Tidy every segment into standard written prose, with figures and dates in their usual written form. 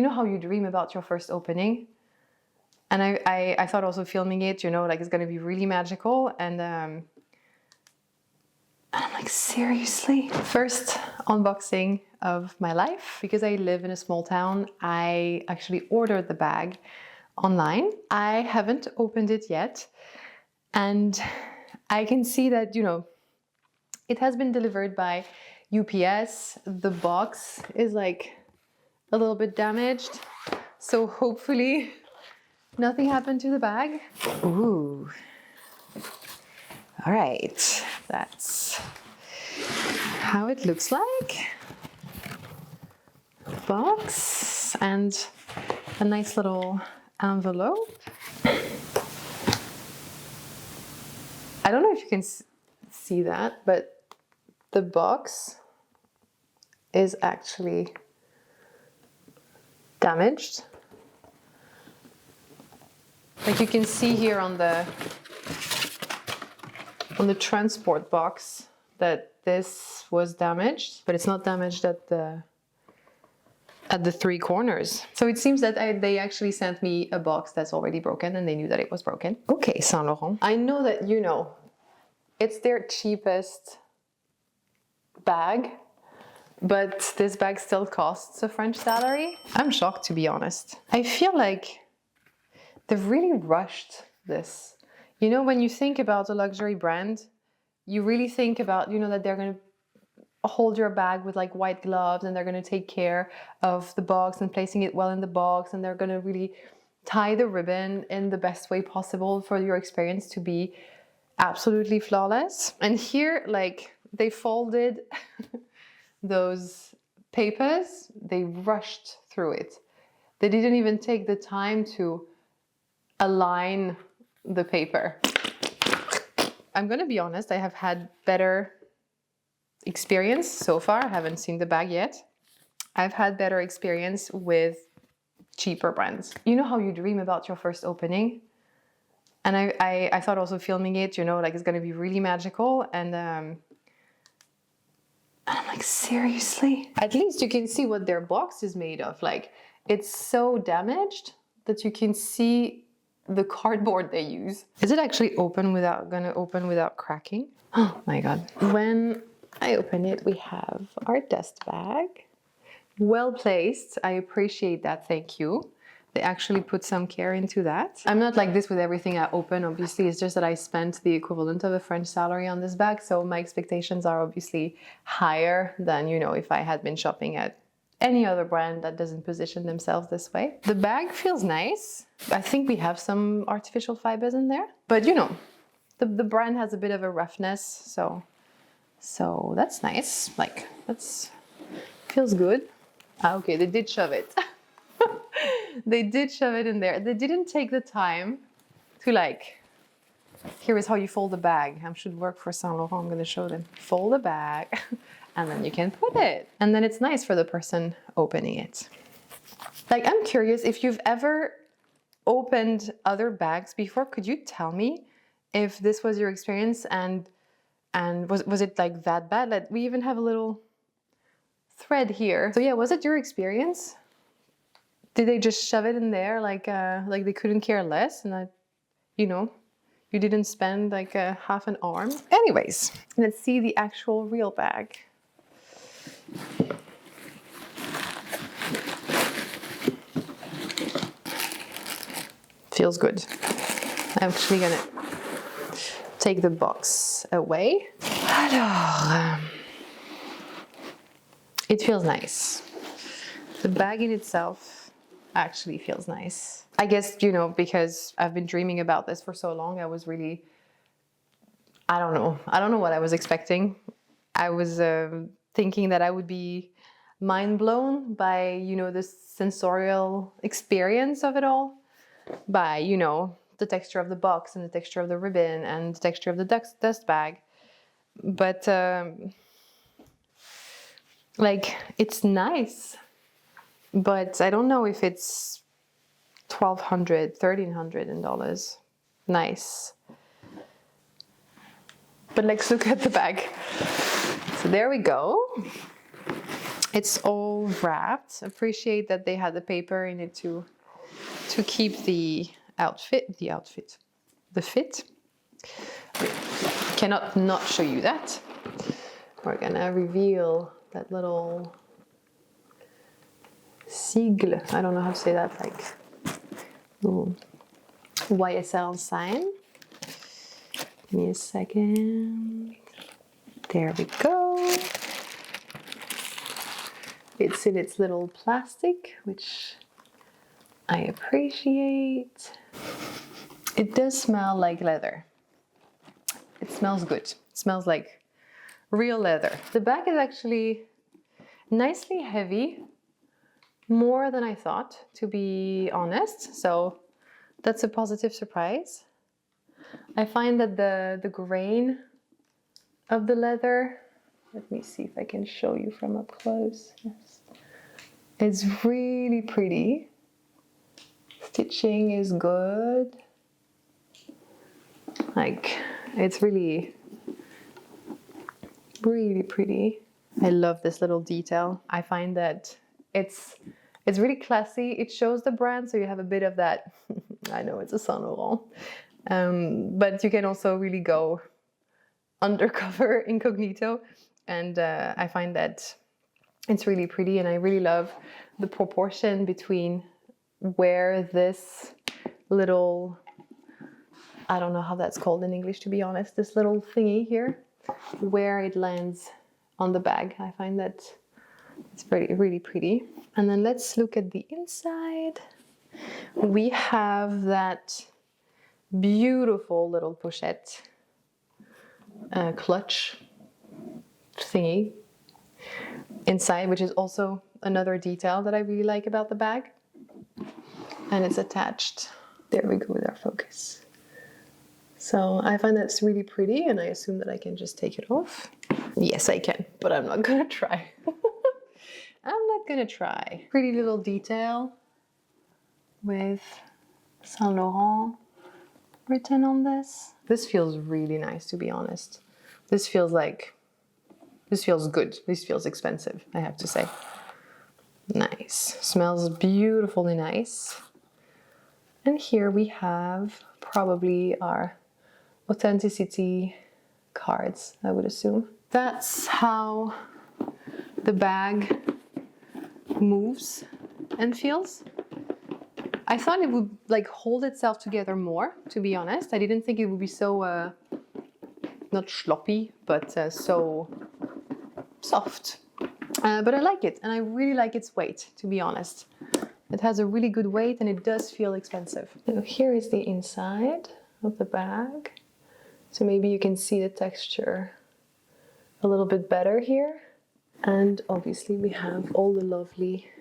know how you dream about your first opening? And I thought also filming it, you know, like it's gonna be really magical. And I'm like, seriously? First unboxing of my life. Because I live in a small town, I actually ordered the bag online. I haven't opened it yet. And I can see that, you know, it has been delivered by UPS. The box is like a little bit damaged. So hopefully nothing happened to the bag. Ooh. All right, that's how it looks like. Box and a nice little envelope. I don't know if you can see that, but the box is actually damaged. Like you can see here on the transport box that this was damaged, but it's not damaged at the three corners. So it seems that they actually sent me a box that's already broken and they knew that it was broken. Okay, Saint Laurent. I know that, you know, it's their cheapest bag, but this bag still costs a French salary. I'm shocked, to be honest. I feel like they've really rushed this. You know, when you think about a luxury brand, you really think about, you know, that they're going to hold your bag with like white gloves and they're going to take care of the box and placing it well in the box, and they're going to really tie the ribbon in the best way possible for your experience to be absolutely flawless. And here, like, they folded those papers, they rushed through it. They didn't even take the time to align the paper. I'm gonna be honest, I have had better experience so far. I haven't seen the bag yet. I've had better experience with cheaper brands. You know how you dream about your first opening? And I thought also filming it, you know, like it's gonna be really magical. And I'm like, seriously? At least you can see what their box is made of. Like, it's so damaged that you can see the cardboard they use. Is it actually gonna open without cracking? Oh my God. When I open it, we have our dust bag. Well placed. I appreciate that, thank you. They actually put some care into that. I'm not like this with everything I open, obviously. It's just that I spent the equivalent of a French salary on this bag, so my expectations are obviously higher than, you know, if I had been shopping at any other brand that doesn't position themselves this way. The bag feels nice. I think we have some artificial fibers in there, but you know, the brand has a bit of a roughness, so that's nice. Like, feels good. Ah, okay, they did shove it. They did shove it in there. They didn't take the time to like, here is how you fold a bag. I should work for Saint Laurent. I'm going to show them. Fold a bag and then you can put it. And then it's nice for the person opening it. Like, I'm curious if you've ever opened other bags before. Could you tell me if this was your experience and was it like that bad? Like, we even have a little thread here. So yeah, was it your experience? Did they just shove it in there like they couldn't care less, and that, you know, you didn't spend like half an arm? Anyways, let's see the actual real bag. Feels good. I'm actually gonna take the box away. Alors, it feels nice. The bag in itself actually feels nice. I guess, you know, because I've been dreaming about this for so long, I was really, I don't know what I was expecting. I was thinking that I would be mind blown by, you know, the sensorial experience of it all, by, you know, the texture of the box and the texture of the ribbon and the texture of the dust bag. But like, it's nice, but I don't know if it's $1,200, $1,300 in dollars. Nice. But let's look at the bag. So there we go. It's all wrapped. Appreciate that they had the paper in it to keep the fit. Cannot not show you that. We're gonna reveal that little sigle. I don't know how to say that, like little YSL sign. Give me a second. There we go. It's in its little plastic, which I appreciate. It does smell like leather. It smells good. It smells like real leather. The bag is actually nicely heavy, more than I thought, to be honest. So that's a positive surprise. I find that the grain of the leather, let me see if I can show you from up close. Yes. It's really pretty. Stitching is good. Like, it's really, really pretty. I love this little detail. I find that it's really classy. It shows the brand, so you have a bit of that. I know it's a Saint Laurent, but you can also really go undercover, incognito, and I find that it's really pretty, and I really love the proportion between where this little, I don't know how that's called in English, to be honest, this little thingy here, where it lands on the bag. I find that it's really pretty. And then let's look at the inside. We have that beautiful little pochette clutch thingy inside, which is also another detail that I really like about the bag. And it's attached. There we go with our focus. So I find that's really pretty, and I assume that I can just take it off. Yes, I can, but I'm not gonna try. I'm not gonna try. Pretty little detail with Saint Laurent written on this. This feels really nice, to be honest. This feels good. This feels expensive, I have to say. Nice. Smells beautifully nice. And here we have probably our authenticity cards, I would assume. That's how the bag moves and feels. I thought it would like hold itself together more, to be honest. I didn't think it would be so, not sloppy, but so soft. But I like it, and I really like its weight, to be honest. It has a really good weight, and it does feel expensive. So here is the inside of the bag. So maybe you can see the texture a little bit better here. And obviously we have all the lovely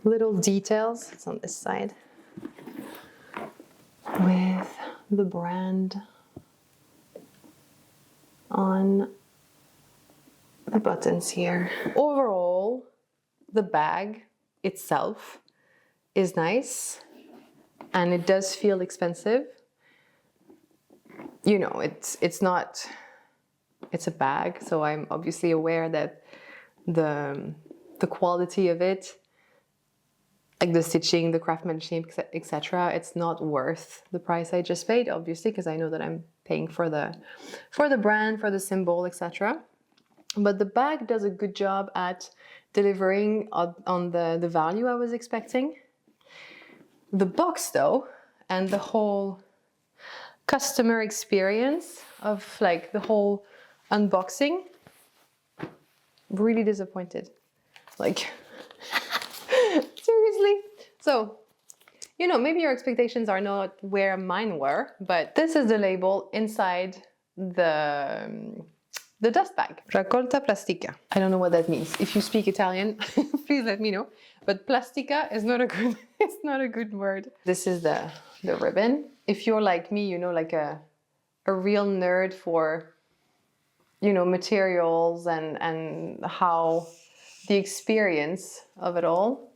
little details. It's on this side with the brand on the buttons here. Overall, the bag itself is nice, and it does feel expensive. You know, it's not, it's a bag, so I'm obviously aware that the quality of it, like the stitching, the craftsmanship, etc., it's not worth the price I just paid, obviously, because I know that I'm paying for the brand, for the symbol, etc. But the bag does a good job at delivering on the value I was expecting. The box, though, and the whole customer experience of like the whole unboxing, really disappointed. Like, seriously. So, you know, maybe your expectations are not where mine were, but this is the label inside the dust bag. Raccolta plastica. I don't know what that means. If you speak Italian, please let me know. But plastica is not a good, it's not a good word. This is the ribbon. If you're like me, you know, like a real nerd for, you know, materials and how the experience of it all.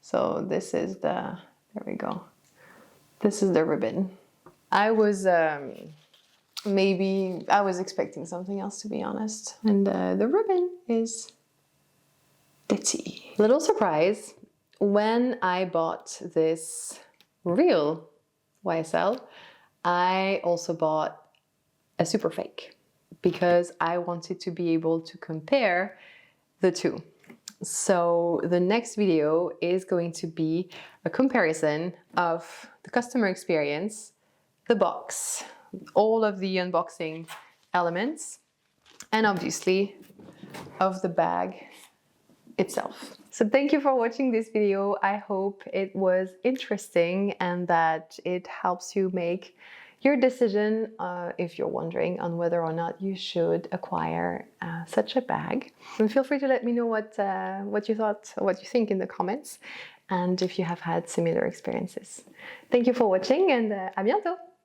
So this is there we go. This is the ribbon. I was, maybe I was expecting something else, to be honest. And the ribbon is Tote. Little surprise, when I bought this real YSL, I also bought a super fake because I wanted to be able to compare the two. So the next video is going to be a comparison of the customer experience, the box, all of the unboxing elements, and obviously of the bag itself. So thank you for watching this video. I hope it was interesting and that it helps you make your decision if you're wondering on whether or not you should acquire such a bag. And feel free to let me know what you thought or what you think in the comments, and if you have had similar experiences. Thank you for watching, and à bientôt!